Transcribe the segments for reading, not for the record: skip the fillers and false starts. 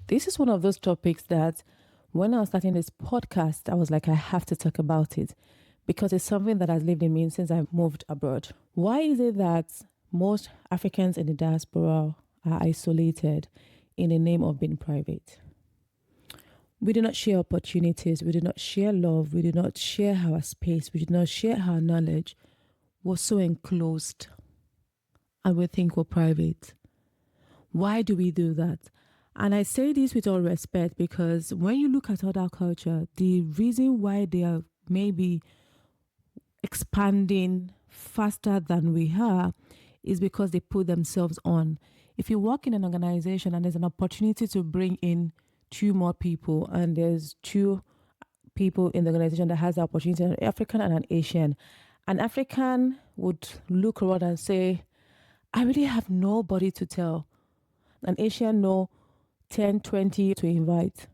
This is one of those topics that when I was starting this podcast, I was like, I have to talk about it because it's something that has lived in me since I moved abroad. Why is it that most Africans in the diaspora are isolated in the name of being private? We do not share opportunities, we do not share love, we do not share our space, we do not share our knowledge. We're so enclosed and we think we're private. Why do we do that? And I say this with all respect because when you look at other culture, the reason why they are maybe expanding faster than we are is because they put themselves on. If you work in an organization and there's an opportunity to bring in two more people, and there's two people in the organization that has the opportunity, an African and an Asian, an African would look around and say, I really have nobody to tell. An Asian know 10, 20 to invite.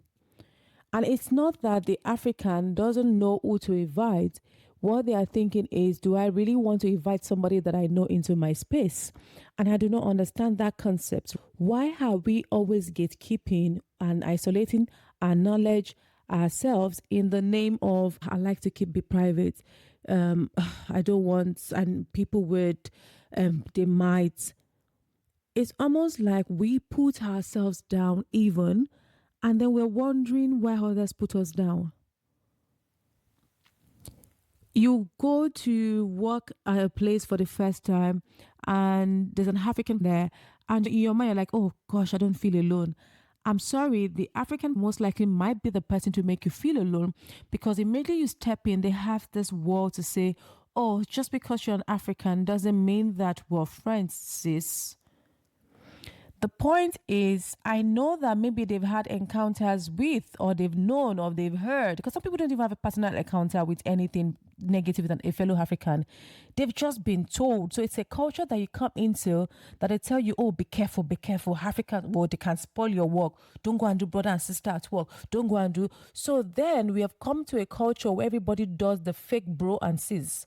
And it's not that the African doesn't know who to invite. What they are thinking is, do I really want to invite somebody that I know into my space? And I do not understand that concept. Why are we always gatekeeping and isolating our knowledge, ourselves, in the name of, I like to keep it private. I don't want, and people would, they might. It's almost like we put ourselves down even, and then we're wondering why others put us down. You go to work at a place for the first time and there's an African there, and in your mind you're like, oh gosh, I don't feel alone. I'm sorry, the African most likely might be the person to make you feel alone, because immediately you step in, they have this wall to say, oh, just because you're an African doesn't mean that we're friends, sis. The point is, I know that maybe they've had encounters with, or they've known, or they've heard, because some people don't even have a personal encounter with anything negative than a fellow African. They've just been told. So it's a culture that you come into that they tell you, oh, be careful, be careful. African, well, they can spoil your work. Don't go and do brother and sister at work. Don't go and do. So then we have come to a culture where everybody does the fake bro and sis.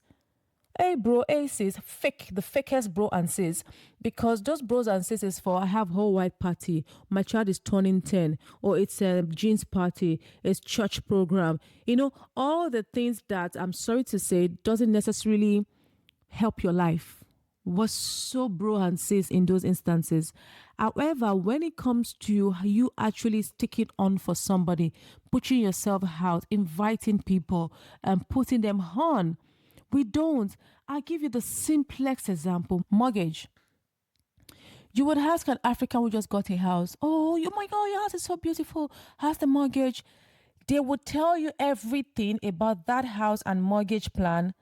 Hey bro, hey sis, fake, the fakest bro and sis. Because those bros and sis is for, I have whole white party, my child is turning 10, or it's a jeans party, it's church program. All the things that, I'm sorry to say, doesn't necessarily help your life. Was so bro and sis in those instances. However, when it comes to you actually sticking on for somebody, pushing yourself out, inviting people and putting them on, we don't. I'll give you the simplest example, mortgage. You would ask an African who just got a house, oh, my God, your house is so beautiful. How's the mortgage? They would tell you everything about that house and mortgage plan,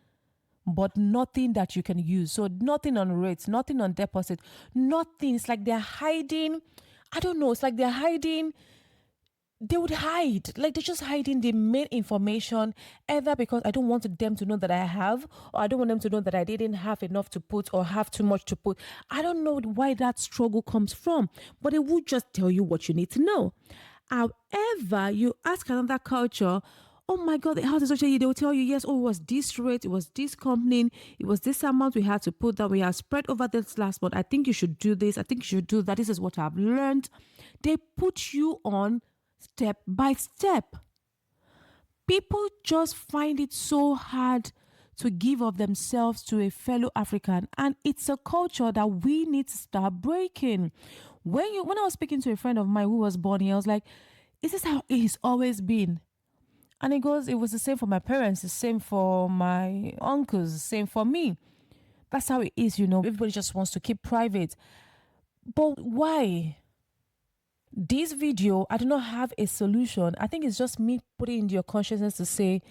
but nothing that you can use. So nothing on rates, nothing on deposit, nothing. It's like they're hiding. I don't know. It's like they're hiding. They would hide, like they're just hiding the main information, either because I don't want them to know that I have, or I don't want them to know that I didn't have enough to put or have too much to put. I don't know why that struggle comes from, but it would just tell you what you need to know. However, you ask another culture, oh my God, the house is actually, they will tell you, yes, oh, it was this rate, it was this company, it was this amount we had to put that we have spread over this last month. I think you should do this, I think you should do that. This is what I've learned. They put you on step by step. People just find it so hard to give of themselves to a fellow African, and it's a culture that we need to start breaking. When I was speaking to a friend of mine who was born here, I was like, is this how it's always been? And he goes, it was the same for my parents, the same for my uncles, the same for me. That's how it is, everybody just wants to keep private. But why? This video, I do not have a solution. I think it's just me putting in your consciousness to say,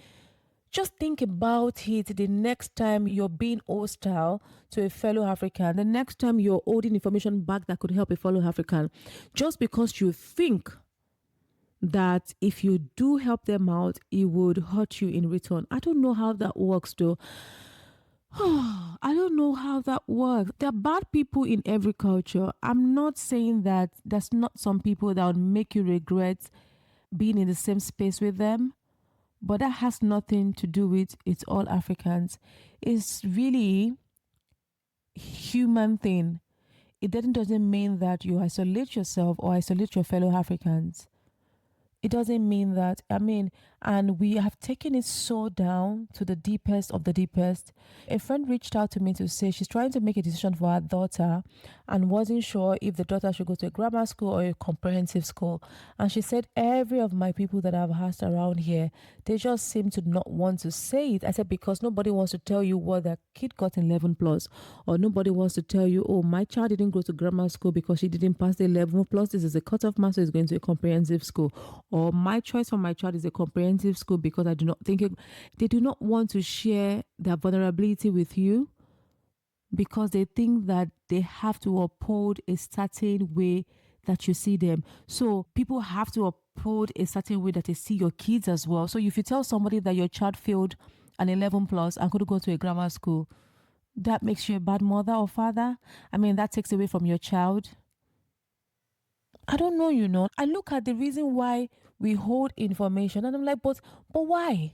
just think about it the next time you're being hostile to a fellow African, the next time you're holding information back that could help a fellow African, just because you think that if you do help them out, it would hurt you in return. I don't know how that works though. I don't know how that works. There are bad people in every culture. I'm not saying that there's not some people that would make you regret being in the same space with them, but that has nothing to do with it's all Africans. It's really human thing. it doesn't mean that you isolate yourself or isolate your fellow Africans. It doesn't mean that. I mean, and we have taken it so down to the deepest of the deepest. A friend reached out to me to say she's trying to make a decision for her daughter and wasn't sure if the daughter should go to a grammar school or a comprehensive school. And she said, every of my people that I've asked around here, they just seem to not want to say it. I said, because nobody wants to tell you what their kid got 11 plus, or nobody wants to tell you, oh, my child didn't go to grammar school because she didn't pass the 11 plus. This is a cutoff master is going to a comprehensive school, or my choice for my child is a comprehensive school because I do not think they do not want to share their vulnerability with you because they think that they have to uphold a certain way that you see them. So people have to uphold a certain way that they see your kids as well. So if you tell somebody that your child failed an 11 plus and could go to a grammar school, that makes you a bad mother or father. I mean, that takes away from your child. I don't know, I look at the reason why we hold information and I'm like, but why?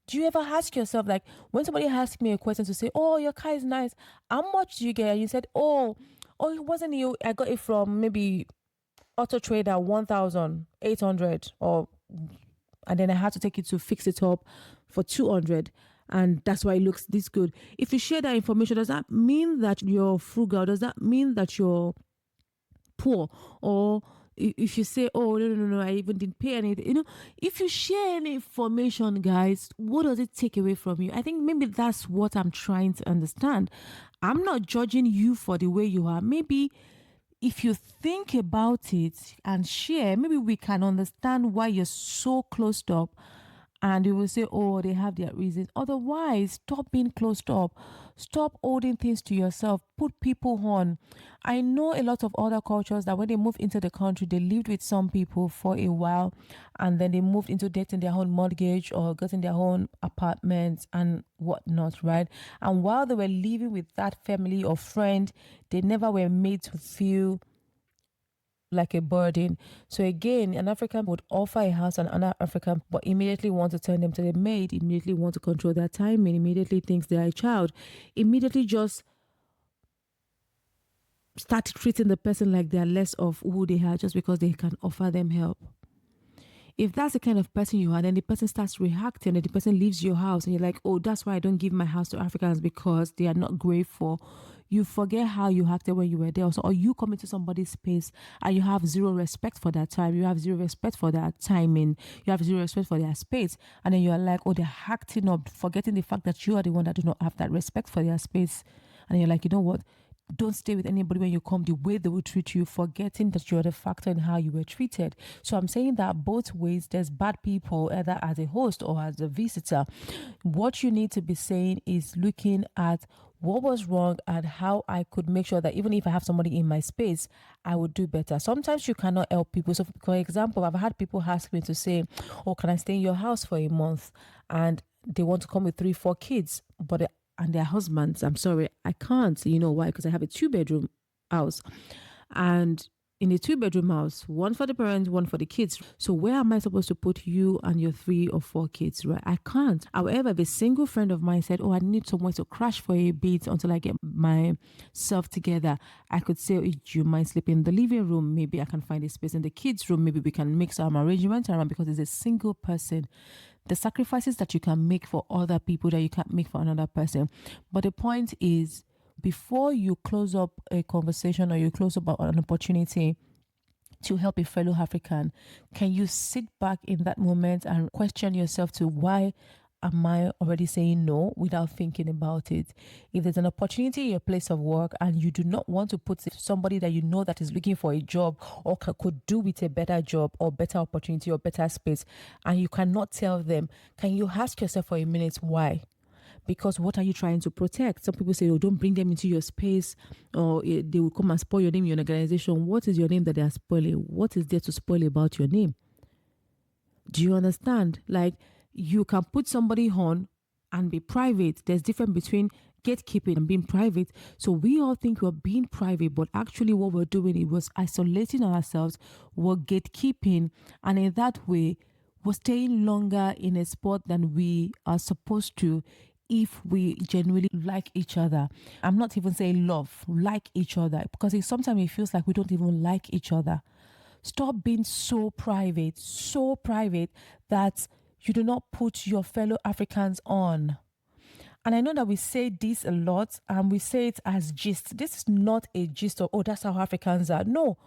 Do you ever ask yourself, like, when somebody asks me a question to say, oh, your car is nice, how much do you get? And you said, oh, it wasn't you. I got it from maybe Auto Trader 1,800 or, and then I had to take it to fix it up for 200. And that's why it looks this good. If you share that information, does that mean that you're frugal? Does that mean that you're poor? Or if you say, oh, no, I even didn't pay anything. If you share any information, guys, what does it take away from you? I think maybe that's what I'm trying to understand. I'm not judging you for the way you are. Maybe if you think about it and share, maybe we can understand why you're so closed up, and you will say, oh, they have their reasons. Otherwise, stop being closed up. Stop holding things to yourself. Put people on. I know a lot of other cultures that when they moved into the country, they lived with some people for a while and then they moved into getting their own mortgage or getting their own apartments and whatnot, right? And while they were living with that family or friend, they never were made to feel like a burden. So again, an African would offer a house and another African, but immediately want to turn them to the maid, immediately want to control their timing, immediately thinks they're a child, immediately just start treating the person like they're less of who they are just because they can offer them help. If that's the kind of person you are, then the person starts reacting and the person leaves your house and you're like, oh, that's why I don't give my house to Africans because they are not grateful. You forget how you acted when you were there. Also, or you come into somebody's space and you have zero respect for that time. You have zero respect for their timing. You have zero respect for their space. And then you're like, oh, they're acting up, forgetting the fact that you are the one that do not have that respect for their space. And you're like, you know what? Don't stay with anybody when you come the way they will treat you, forgetting that you're the factor in how you were treated. So I'm saying that both ways, there's bad people, either as a host or as a visitor. What you need to be saying is looking at what was wrong and how I could make sure that even if I have somebody in my space, I would do better. Sometimes you cannot help people. So for example, I've had people ask me to say, oh, can I stay in your house for a month? And they want to come with 3-4 kids, but and their husbands. I'm sorry, I can't. You know why? Because I have a 2-bedroom house. And in a 2-bedroom house, one for the parents, one for the kids. So where am I supposed to put you and your 3 or 4 kids, right? I can't. However, if a single friend of mine said, oh, I need somewhere to crash for a bit until I get myself together, I could say, oh, do you mind sleeping in the living room? Maybe I can find a space in the kids' room. Maybe we can make some arrangements around because it's a single person. The sacrifices that you can make for other people that you can't make for another person. But the point is, before you close up a conversation or you close up an opportunity to help a fellow African, can you sit back in that moment and question yourself to why am I already saying no without thinking about it? If there's an opportunity in your place of work and you do not want to put somebody that you know that is looking for a job or could do with a better job or better opportunity or better space, and you cannot tell them, can you ask yourself for a minute why? Because what are you trying to protect? Some people say, oh, don't bring them into your space or they will come and spoil your name in your organization. What is your name that they are spoiling? What is there to spoil about your name? Do you understand? Like, you can put somebody on and be private. There's difference between gatekeeping and being private. So we all think we're being private, but actually what we're doing, it was isolating ourselves, we're gatekeeping, and in that way, we're staying longer in a spot than we are supposed to. if we genuinely like each other. I'm not even saying love, like each other, because sometimes it feels like we don't even like each other. Stop being so private that you do not put your fellow Africans on. And I know that we say this a lot and we say it as gist. This is not a gist of, oh, that's how Africans are. No,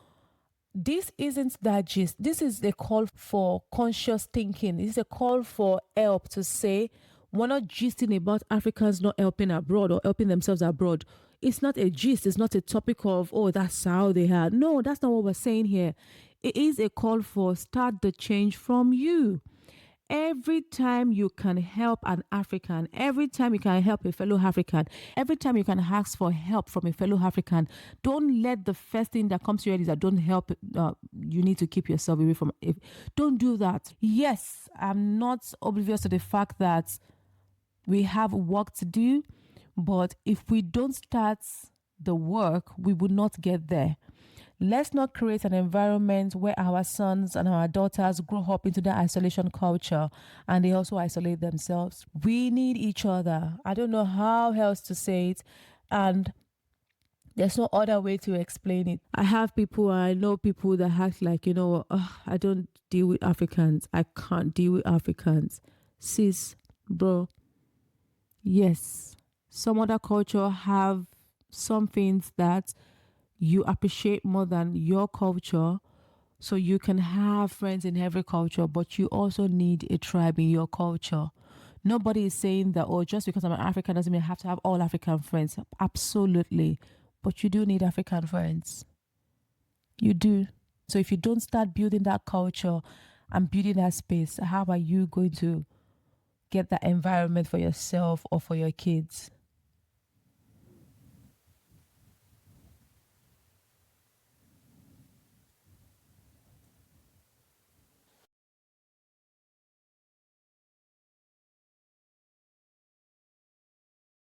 this isn't that gist. This is a call for conscious thinking. This is a call for help to say, we're not gisting about Africans not helping abroad or helping themselves abroad. It's not a gist. It's not a topic of, oh, that's how they are. No, that's not what we're saying here. It is a call for start the change from you. Every time you can help an African, every time you can help a fellow African, every time you can ask for help from a fellow African, don't let the first thing that comes to your head is that don't help. You need to keep yourself away from it. Don't do that. Yes, I'm not oblivious to the fact that we have work to do, but if we don't start the work, we will not get there. Let's not create an environment where our sons and our daughters grow up into that isolation culture and they also isolate themselves. We need each other. I don't know how else to say it. And there's no other way to explain it. I know people that act like, I don't deal with Africans. I can't deal with Africans. Sis, bro, yes, some other culture have some things that you appreciate more than your culture. So you can have friends in every culture, but you also need a tribe in your culture. Nobody is saying that, oh, just because I'm an African doesn't mean I have to have all African friends. Absolutely. But you do need African friends. You do. So if you don't start building that culture and building that space, how are you going to get that environment for yourself or for your kids?